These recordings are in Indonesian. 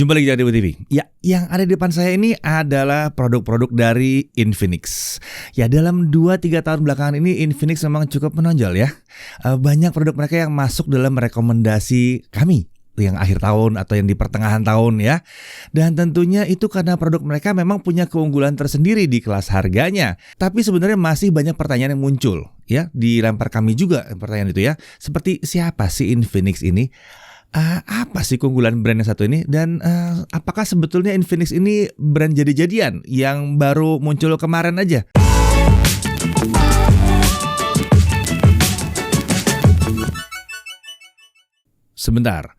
Jumpa lagi di Dewa TV. Ya, yang ada di depan saya ini adalah produk-produk dari Infinix. Ya, dalam 2-3 tahun belakangan ini Infinix memang cukup menonjol ya. Banyak produk mereka yang masuk dalam rekomendasi kami yang akhir tahun atau yang di pertengahan tahun ya. Dan tentunya itu karena produk mereka memang punya keunggulan tersendiri di kelas harganya. Tapi sebenarnya masih banyak pertanyaan yang muncul ya, dilempar kami juga pertanyaan itu ya. Seperti siapa sih Infinix ini? Apa sih keunggulan brand yang satu ini? Dan apakah sebetulnya Infinix ini brand jadi-jadian yang baru muncul kemarin aja? Sebentar.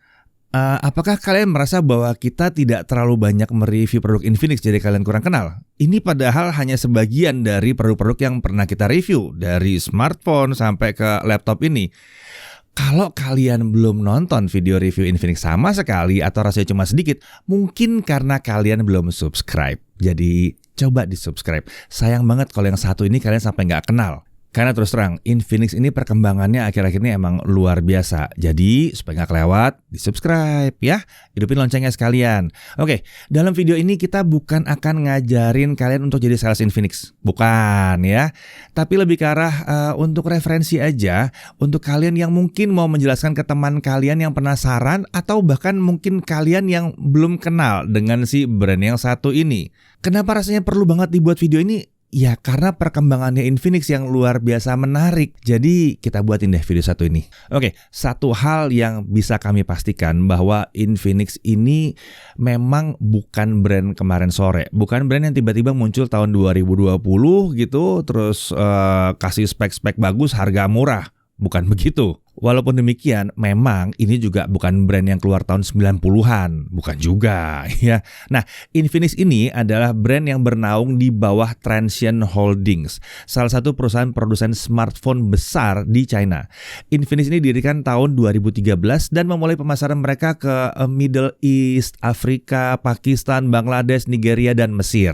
Apakah kalian merasa bahwa kita tidak terlalu banyak mereview produk Infinix jadi kalian kurang kenal? Ini padahal hanya sebagian dari produk-produk yang pernah kita review, dari smartphone sampai ke laptop ini. Kalau kalian belum nonton video review Infinix sama sekali atau rasanya cuma sedikit, mungkin karena kalian belum subscribe. Jadi coba di subscribe. Sayang banget kalau yang satu ini kalian sampai nggak kenal. Karena terus terang, Infinix ini perkembangannya akhir-akhir ini emang luar biasa. Jadi supaya nggak kelewat, di subscribe ya. Hidupin loncengnya sekalian. Oke, dalam video ini kita bukan akan ngajarin kalian untuk jadi sales Infinix. Bukan ya. Tapi lebih ke arah untuk referensi aja. Untuk kalian yang mungkin mau menjelaskan ke teman kalian yang penasaran. Atau bahkan mungkin kalian yang belum kenal dengan si brand yang satu ini. Kenapa rasanya perlu banget dibuat video ini? Ya karena perkembangannya Infinix yang luar biasa menarik. Jadi kita buatin deh video satu ini. Oke, satu hal yang bisa kami pastikan bahwa Infinix ini memang bukan brand kemarin sore. Bukan brand yang tiba-tiba muncul tahun 2020 gitu. Terus kasih spek-spek bagus, harga murah. Bukan begitu. Walaupun demikian, memang ini juga bukan brand yang keluar tahun 90-an. Bukan juga ya. Nah, Infinix ini adalah brand yang bernaung di bawah Transsion Holdings, salah satu perusahaan produsen smartphone besar di China. Infinix ini didirikan tahun 2013 dan memulai pemasaran mereka ke Middle East, Afrika, Pakistan, Bangladesh, Nigeria, dan Mesir.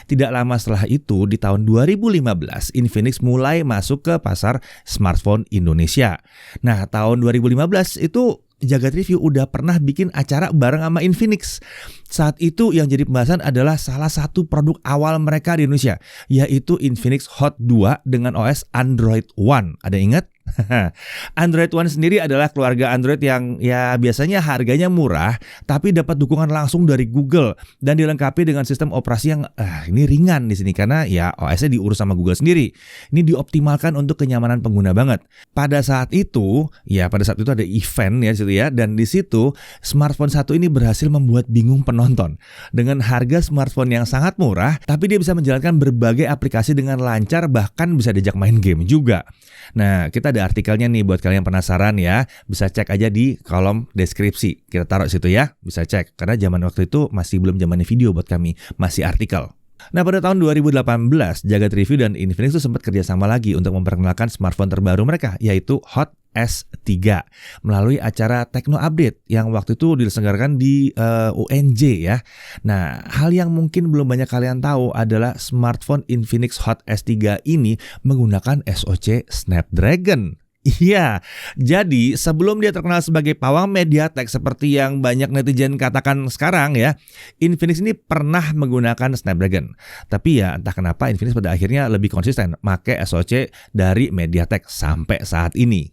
Tidak lama setelah itu, di tahun 2015, Infinix mulai masuk ke pasar smartphone Indonesia. Nah, tahun 2015 itu Jagat Review udah pernah bikin acara bareng sama Infinix. Saat itu yang jadi pembahasan adalah salah satu produk awal mereka di Indonesia, yaitu Infinix Hot 2 dengan OS Android One. Ada ingat? Android One sendiri adalah keluarga Android yang ya biasanya harganya murah, tapi dapat dukungan langsung dari Google dan dilengkapi dengan sistem operasi yang ini ringan di sini karena ya OS-nya diurus sama Google sendiri. Ini dioptimalkan untuk kenyamanan pengguna banget. Pada saat itu ada event ya situ ya, dan di situ smartphone satu ini berhasil membuat bingung penonton dengan harga smartphone yang sangat murah, tapi dia bisa menjalankan berbagai aplikasi dengan lancar, bahkan bisa diajak main game juga. Nah, kita ada artikelnya nih buat kalian yang penasaran ya. Bisa cek aja di kolom deskripsi. Kita taruh situ ya, bisa cek. Karena zaman waktu itu masih belum zamannya video buat kami, masih artikel. Nah, pada tahun 2018, Jagat Review dan Infinix itu sempat kerjasama lagi untuk memperkenalkan smartphone terbaru mereka, yaitu Hot S3 melalui acara Techno Update yang waktu itu diselenggarakan di UNJ ya. Nah, hal yang mungkin belum banyak kalian tahu adalah smartphone Infinix Hot S3 ini menggunakan SoC Snapdragon. Iya, jadi sebelum dia terkenal sebagai pawang MediaTek seperti yang banyak netizen katakan sekarang ya, Infinix ini pernah menggunakan Snapdragon. Tapi ya entah kenapa Infinix pada akhirnya lebih konsisten pakai SoC dari MediaTek sampai saat ini.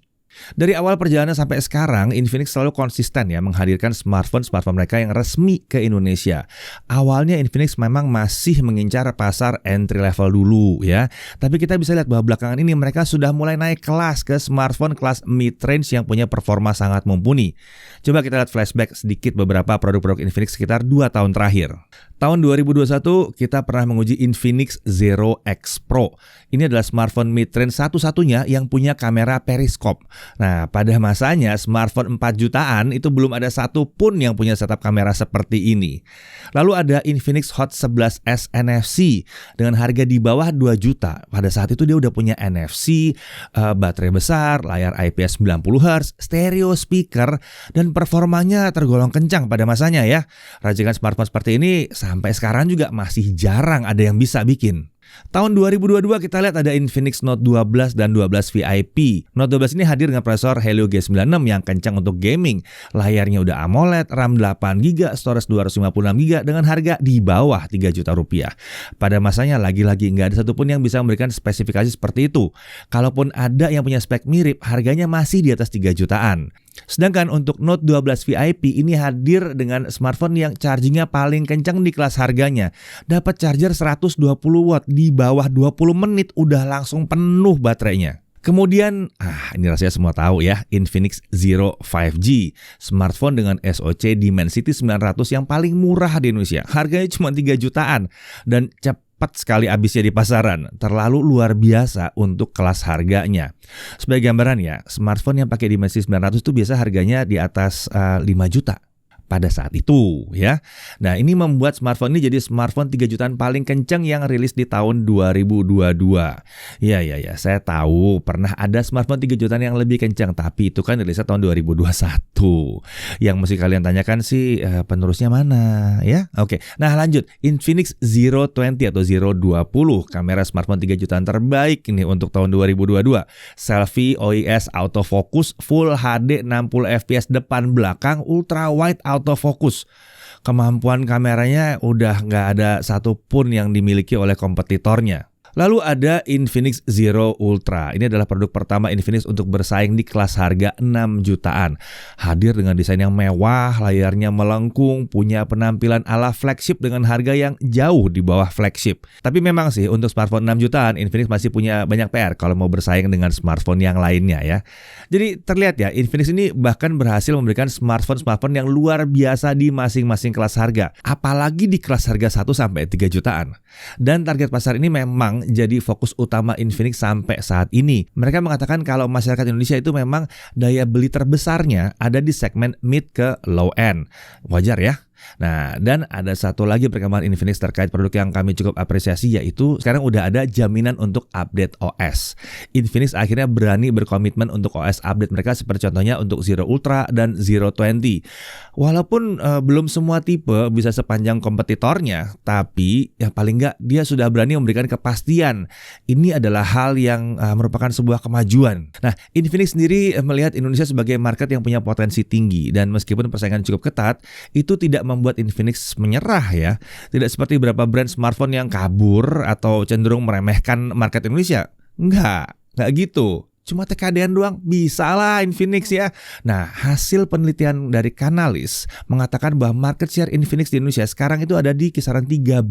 Dari awal perjalanan sampai sekarang, Infinix selalu konsisten ya menghadirkan smartphone mereka yang resmi ke Indonesia. Awalnya Infinix memang masih mengincar pasar entry level dulu ya. Tapi kita bisa lihat bahwa belakangan ini mereka sudah mulai naik kelas ke smartphone kelas mid-range yang punya performa sangat mumpuni. Coba kita lihat flashback sedikit beberapa produk-produk Infinix sekitar 2 tahun terakhir. Tahun 2021 kita pernah menguji Infinix Zero X Pro. Ini adalah smartphone mid-range satu-satunya yang punya kamera periskop. Nah, pada masanya smartphone 4 jutaan itu belum ada satu pun yang punya setup kamera seperti ini. Lalu ada Infinix Hot 11S NFC dengan harga di bawah 2 juta. Pada saat itu dia udah punya NFC, baterai besar, layar IPS 90Hz, stereo speaker, dan performanya tergolong kencang pada masanya ya. Racikan smartphone seperti ini sampai sekarang juga masih jarang ada yang bisa bikin. Tahun 2022 kita lihat ada Infinix Note 12 dan 12 VIP. Note 12 ini hadir dengan prosesor Helio G96 yang kencang untuk gaming. Layarnya udah AMOLED, RAM 8GB, storage 256GB dengan harga di bawah 3 juta rupiah. Pada masanya lagi-lagi nggak ada satupun yang bisa memberikan spesifikasi seperti itu. Kalaupun ada yang punya spek mirip, harganya masih di atas 3 jutaan. Sedangkan untuk Note 12 VIP ini hadir dengan smartphone yang chargingnya paling kencang di kelas harganya. Dapat charger 120 watt di bawah 20 menit udah langsung penuh baterainya. Kemudian, ini rasanya semua tahu ya, Infinix Zero 5G, smartphone dengan SoC Dimensity 900 yang paling murah di Indonesia. Harganya cuma 3 jutaan dan cepat sekali habisnya di pasaran. Terlalu luar biasa untuk kelas harganya. Sebagai gambaran ya, smartphone yang pakai Dimensity 900 itu biasa harganya di atas 5 juta. Pada saat itu ya. Nah, ini membuat smartphone ini jadi smartphone 3 jutaan paling kencang yang rilis di tahun 2022. Ya, saya tahu pernah ada smartphone 3 jutaan yang lebih kencang, tapi itu kan rilisnya tahun 2021. Yang mesti kalian tanyakan sih penerusnya mana ya? Oke. Nah, lanjut. Infinix Zero 20 atau Zero 20, kamera smartphone 3 jutaan terbaik ini untuk tahun 2022. Selfie, OIS, autofocus, Full HD 60 fps depan belakang, ultra wide autofocus. Kemampuan kameranya udah nggak ada satupun yang dimiliki oleh kompetitornya. Lalu ada Infinix Zero Ultra. Ini adalah produk pertama Infinix untuk bersaing di kelas harga 6 jutaan. Hadir dengan desain yang mewah, layarnya melengkung, punya penampilan ala flagship dengan harga yang jauh di bawah flagship. Tapi memang sih untuk smartphone 6 jutaan, Infinix masih punya banyak PR kalau mau bersaing dengan smartphone yang lainnya ya. Jadi terlihat ya, Infinix ini bahkan berhasil memberikan smartphone yang luar biasa di masing-masing kelas harga. Apalagi di kelas harga 1 sampai 3 jutaan. Dan target pasar ini memang jadi fokus utama Infinix sampai saat ini. Mereka mengatakan kalau masyarakat Indonesia itu memang daya beli terbesarnya ada di segmen mid ke low end. Wajar ya. Nah, dan ada satu lagi perkembangan Infinix terkait produk yang kami cukup apresiasi, yaitu sekarang udah ada jaminan untuk update OS. Infinix akhirnya berani berkomitmen untuk OS update mereka seperti contohnya untuk Zero Ultra dan Zero 20. Walaupun belum semua tipe bisa sepanjang kompetitornya, tapi ya paling nggak dia sudah berani memberikan kepastian. Ini adalah hal yang merupakan sebuah kemajuan. Nah, Infinix sendiri melihat Indonesia sebagai market yang punya potensi tinggi, dan meskipun persaingan cukup ketat, itu tidak membuat Infinix menyerah ya. Tidak seperti beberapa brand smartphone yang kabur atau cenderung meremehkan market Indonesia. Enggak gitu. Cuma TKD-an doang, bisa lah Infinix ya. Nah, hasil penelitian dari Canalys mengatakan bahwa market share Infinix di Indonesia sekarang itu ada di kisaran 13%.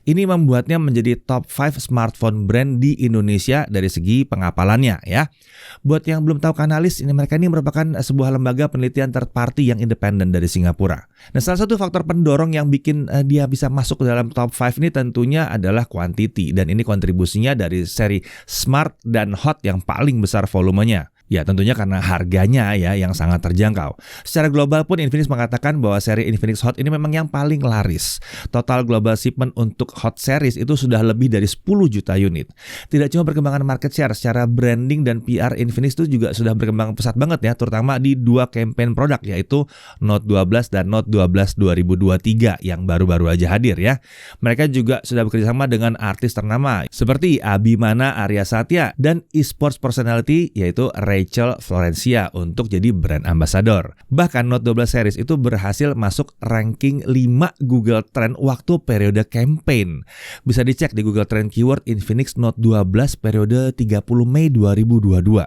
Ini membuatnya menjadi top 5 smartphone brand di Indonesia dari segi pengapalannya ya. Buat yang belum tahu Canalys, mereka ini merupakan sebuah lembaga penelitian third party yang independen dari Singapura. Nah, salah satu faktor pendorong yang bikin dia bisa masuk ke dalam top 5 ini tentunya adalah quantity, dan ini kontribusinya dari seri Smart dan Hot yang paling besar volumenya. Ya, tentunya karena harganya ya yang sangat terjangkau. Secara global pun Infinix mengatakan bahwa seri Infinix Hot ini memang yang paling laris. Total global shipment untuk Hot series itu sudah lebih dari 10 juta unit. Tidak cuma perkembangan market share, secara branding dan PR Infinix itu juga sudah berkembang pesat banget ya, terutama di dua campaign produk, yaitu Note 12 dan Note 12 2023 yang baru-baru aja hadir ya. Mereka juga sudah bekerjasama dengan artis ternama seperti Abimana Arya Satya dan esports personality yaitu Rachel Florencia untuk jadi brand ambassador. Bahkan Note 12 series itu berhasil masuk ranking 5 Google Trend waktu periode campaign. Bisa dicek di Google Trend keyword Infinix Note 12 periode 30 Mei 2022.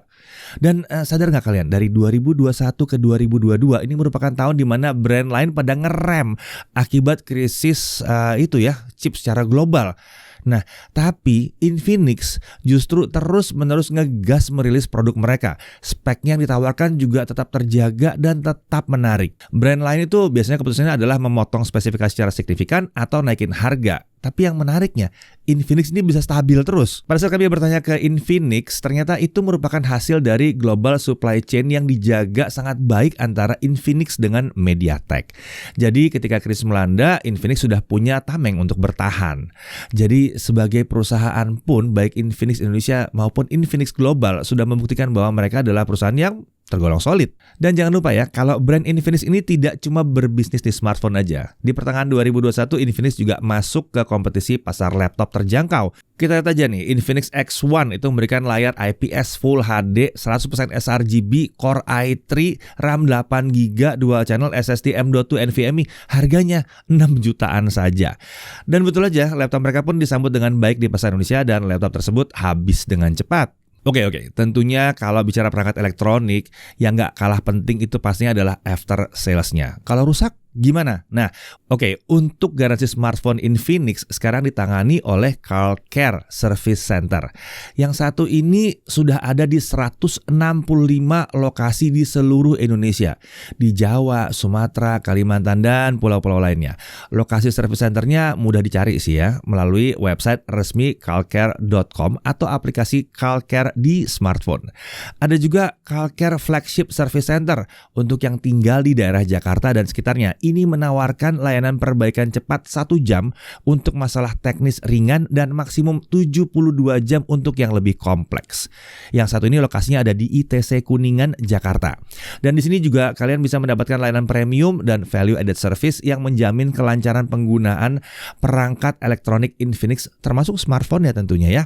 Dan sadar nggak kalian, dari 2021 ke 2022 ini merupakan tahun di mana brand lain pada ngerem akibat krisis itu ya, chip secara global. Nah, tapi Infinix justru terus-menerus ngegas merilis produk mereka. Speknya yang ditawarkan juga tetap terjaga dan tetap menarik. Brand lain itu biasanya keputusannya adalah memotong spesifikasi secara signifikan atau naikin harga. Tapi yang menariknya, Infinix ini bisa stabil terus. Pada saat kami bertanya ke Infinix, ternyata itu merupakan hasil dari global supply chain yang dijaga sangat baik antara Infinix dengan MediaTek. Jadi ketika krisis melanda, Infinix sudah punya tameng untuk bertahan. Jadi sebagai perusahaan pun, baik Infinix Indonesia maupun Infinix Global sudah membuktikan bahwa mereka adalah perusahaan yang tergolong solid. Dan jangan lupa ya, kalau brand Infinix ini tidak cuma berbisnis di smartphone aja. Di pertengahan 2021, Infinix juga masuk ke kompetisi pasar laptop terjangkau. Kita lihat aja nih, Infinix X1 itu memberikan layar IPS Full HD, 100% sRGB, Core i3, RAM 8GB, dual channel SSD M.2 NVMe, harganya 6 jutaan saja. Dan betul aja, laptop mereka pun disambut dengan baik di pasar Indonesia dan laptop tersebut habis dengan cepat. Oke, tentunya kalau bicara perangkat elektronik, yang nggak kalah penting itu pastinya adalah after sales-nya. Kalau rusak, gimana? Nah, untuk garansi smartphone Infinix sekarang ditangani oleh CarCare Service Center. Yang satu ini sudah ada di 165 lokasi di seluruh Indonesia. Di Jawa, Sumatera, Kalimantan, dan pulau-pulau lainnya. Lokasi service centernya mudah dicari sih ya, melalui website resmi carcare.com atau aplikasi CarCare di smartphone. Ada juga CarCare Flagship Service Center untuk yang tinggal di daerah Jakarta dan sekitarnya. Ini menawarkan layanan perbaikan cepat 1 jam untuk masalah teknis ringan dan maksimum 72 jam untuk yang lebih kompleks. Yang satu ini lokasinya ada di ITC Kuningan, Jakarta. Dan di sini juga kalian bisa mendapatkan layanan premium dan value added service yang menjamin kelancaran penggunaan perangkat elektronik Infinix termasuk smartphone ya tentunya ya.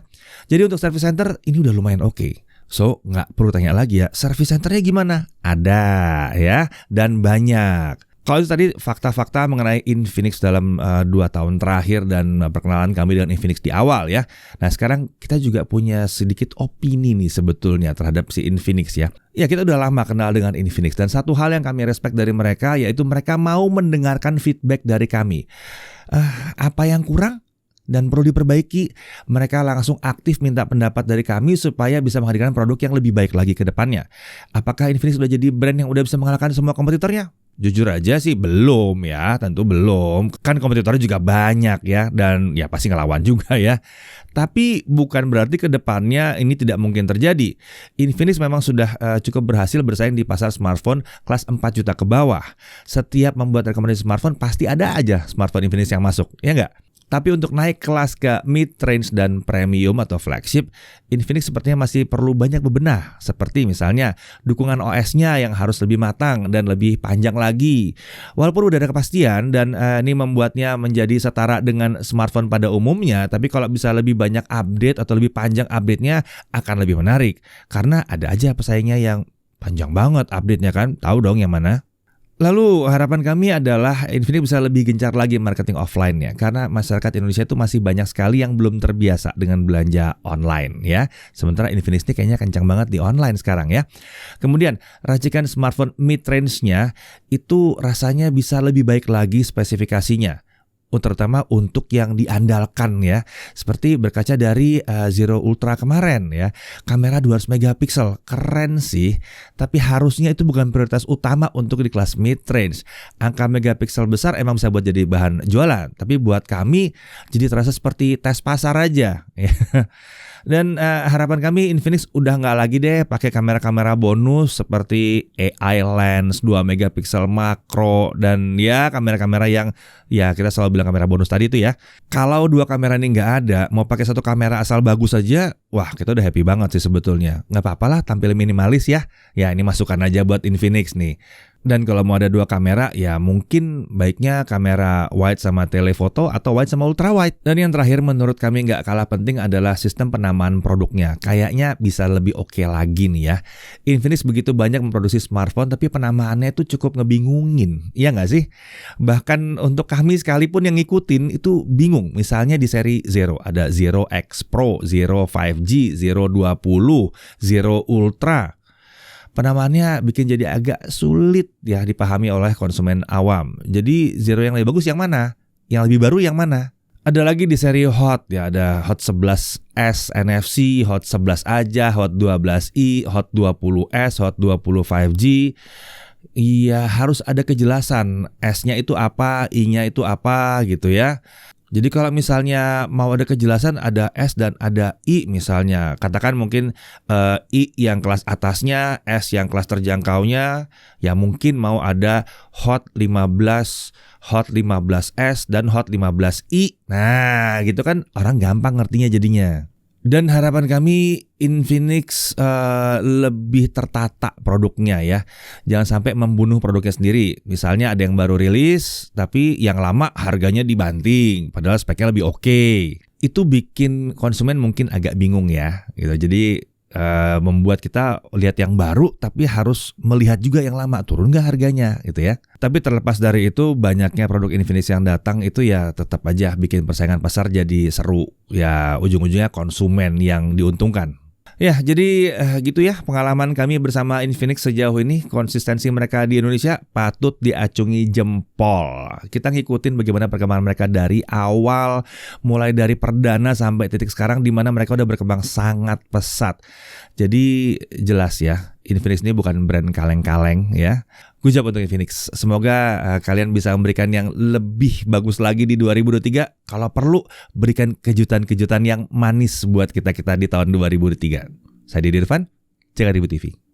Jadi untuk service center ini udah lumayan oke. So, nggak perlu tanya lagi ya, service centernya gimana? Ada ya, dan banyak. Kalau itu tadi fakta-fakta mengenai Infinix dalam 2 tahun terakhir dan perkenalan kami dengan Infinix di awal ya. Nah sekarang kita juga punya sedikit opini nih sebetulnya terhadap si Infinix ya. Ya kita udah lama kenal dengan Infinix dan satu hal yang kami respect dari mereka yaitu mereka mau mendengarkan feedback dari kami. Apa yang kurang? Dan perlu diperbaiki, mereka langsung aktif minta pendapat dari kami supaya bisa menghadirkan produk yang lebih baik lagi ke depannya. Apakah Infinix sudah jadi brand yang udah bisa mengalahkan semua kompetitornya? Jujur aja sih belum ya, tentu belum. Kan kompetitornya juga banyak ya, dan ya pasti ngelawan juga ya. Tapi bukan berarti ke depannya ini tidak mungkin terjadi. Infinix memang sudah cukup berhasil bersaing di pasar smartphone kelas 4 juta ke bawah. Setiap membuat rekomendasi smartphone pasti ada aja smartphone Infinix yang masuk, ya nggak? Tapi untuk naik kelas ke mid-range dan premium atau flagship, Infinix sepertinya masih perlu banyak bebenah. Seperti misalnya dukungan OS-nya yang harus lebih matang dan lebih panjang lagi. Walaupun udah ada kepastian dan ini membuatnya menjadi setara dengan smartphone pada umumnya, tapi kalau bisa lebih banyak update atau lebih panjang update-nya akan lebih menarik. Karena ada aja pesaingnya yang panjang banget update-nya kan, tahu dong yang mana? Lalu harapan kami adalah Infinix bisa lebih gencar lagi marketing offline-nya karena masyarakat Indonesia itu masih banyak sekali yang belum terbiasa dengan belanja online ya. Sementara Infinix ini kayaknya kencang banget di online sekarang ya. Kemudian racikan smartphone mid-range-nya itu rasanya bisa lebih baik lagi spesifikasinya. Terutama untuk yang diandalkan ya, seperti berkaca dari Zero Ultra kemarin ya, kamera 200 megapiksel, keren sih, tapi harusnya itu bukan prioritas utama untuk di kelas mid-range. Angka megapiksel besar emang bisa buat jadi bahan jualan, tapi buat kami jadi terasa seperti tes pasar aja ya. Dan harapan kami Infinix udah nggak lagi deh pakai kamera-kamera bonus seperti AI lens 2 megapiksel makro dan ya kamera-kamera yang ya kita selalu bilang kamera bonus tadi itu ya. Kalau 2 kamera ini nggak ada, mau pakai 1 kamera asal bagus aja, wah kita udah happy banget sih sebetulnya. Nggak apa-apa lah tampil minimalis ya. Ya ini masukan aja buat Infinix nih. Dan kalau mau ada 2 kamera, ya mungkin baiknya kamera wide sama telefoto atau wide sama ultra wide. Dan yang terakhir menurut kami nggak kalah penting adalah sistem penamaan produknya. Kayaknya bisa lebih oke lagi nih ya. Infinix begitu banyak memproduksi smartphone, tapi penamaannya itu cukup ngebingungin. Iya nggak sih? Bahkan untuk kami sekalipun yang ngikutin itu bingung. Misalnya di seri Zero, ada Zero X Pro, Zero 5G, Zero 20, Zero Ultra. Penamaannya bikin jadi agak sulit ya dipahami oleh konsumen awam. Jadi Zero yang lebih bagus yang mana? Yang lebih baru yang mana? Ada lagi di seri Hot ya, ada Hot 11S NFC, Hot 11 aja, Hot 12i, Hot 20S, Hot 20 5G. Iya harus ada kejelasan S-nya itu apa, I-nya itu apa gitu ya. Jadi kalau misalnya mau ada kejelasan ada S dan ada I misalnya. Katakan mungkin I yang kelas atasnya, S yang kelas terjangkaunya. Ya mungkin mau ada Hot 15, Hot 15S dan Hot 15i. Nah gitu kan orang gampang ngertinya jadinya. Dan harapan kami Infinix lebih tertata produknya ya. Jangan sampai membunuh produknya sendiri. Misalnya ada yang baru rilis tapi yang lama harganya dibanting padahal speknya lebih oke. Itu bikin konsumen mungkin agak bingung ya gitu. Jadi membuat kita lihat yang baru tapi harus melihat juga yang lama, turun nggak harganya gitu ya. Tapi terlepas dari itu, banyaknya produk Infinix yang datang itu ya tetap aja bikin persaingan pasar jadi seru. Ya ujung-ujungnya konsumen yang diuntungkan. Ya, jadi gitu ya pengalaman kami bersama Infinix sejauh ini. Konsistensi mereka di Indonesia patut diacungi jempol. Kita ngikutin bagaimana perkembangan mereka dari awal, mulai dari perdana sampai titik sekarang di mana mereka udah berkembang sangat pesat. Jadi jelas ya, Infinix ini bukan brand kaleng-kaleng ya. Good job untuk Infinix. Semoga kalian bisa memberikan yang lebih bagus lagi di 2023. Kalau perlu, berikan kejutan-kejutan yang manis buat kita-kita di tahun 2023. Saya Didi Irfan, Jaga Ribu TV.